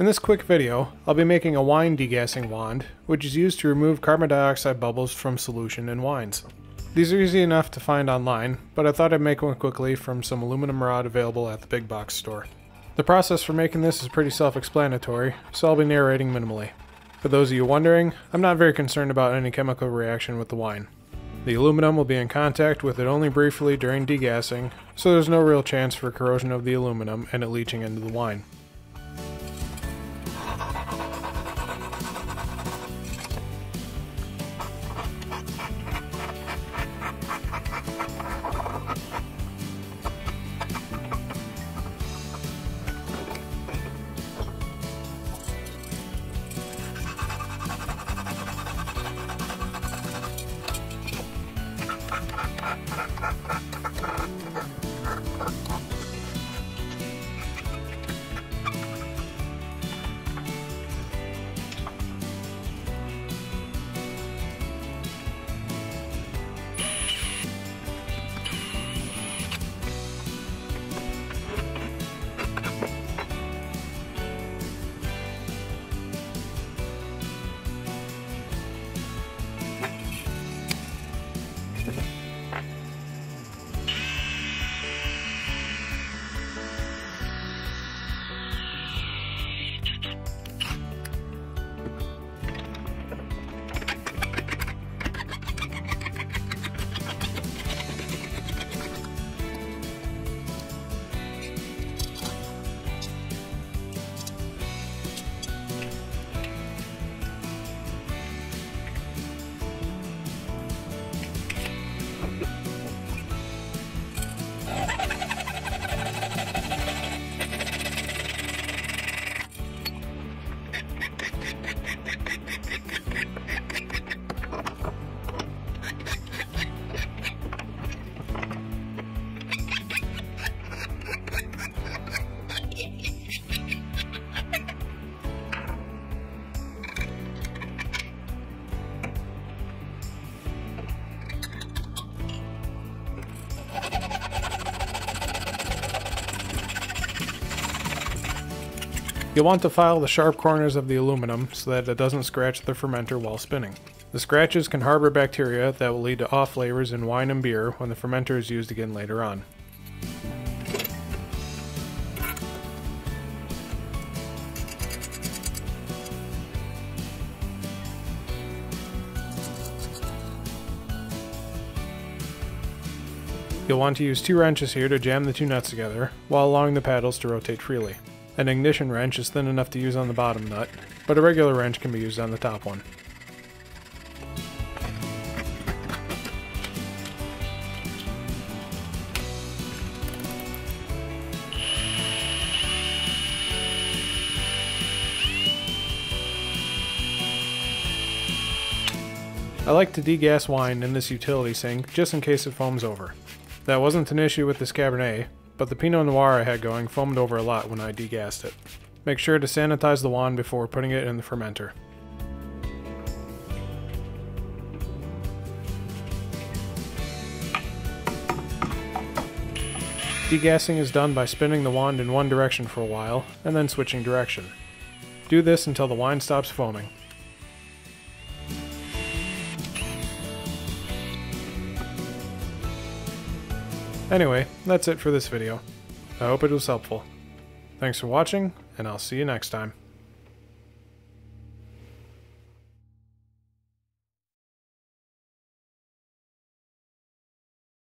In this quick video, I'll be making a wine degassing wand, which is used to remove carbon dioxide bubbles from solution in wines. These are easy enough to find online, but I thought I'd make one quickly from some aluminum rod available at the big box store. The process for making this is pretty self-explanatory, so I'll be narrating minimally. For those of you wondering, I'm not very concerned about any chemical reaction with the wine. The aluminum will be in contact with it only briefly during degassing, so there's no real chance for corrosion of the aluminum and it leaching into the wine. You'll want to file the sharp corners of the aluminum so that it doesn't scratch the fermenter while spinning. The scratches can harbor bacteria that will lead to off flavors in wine and beer when the fermenter is used again later on. You'll want to use 2 wrenches here to jam the 2 nuts together, while allowing the paddles to rotate freely. An ignition wrench is thin enough to use on the bottom nut, but a regular wrench can be used on the top one. I like to degas wine in this utility sink just in case it foams over. That wasn't an issue with this Cabernet, but the Pinot Noir I had going foamed over a lot when I degassed it. Make sure to sanitize the wand before putting it in the fermenter. Degassing is done by spinning the wand in one direction for a while, and then switching direction. Do this until the wine stops foaming. Anyway, that's it for this video. I hope it was helpful. Thanks for watching, and I'll see you next time.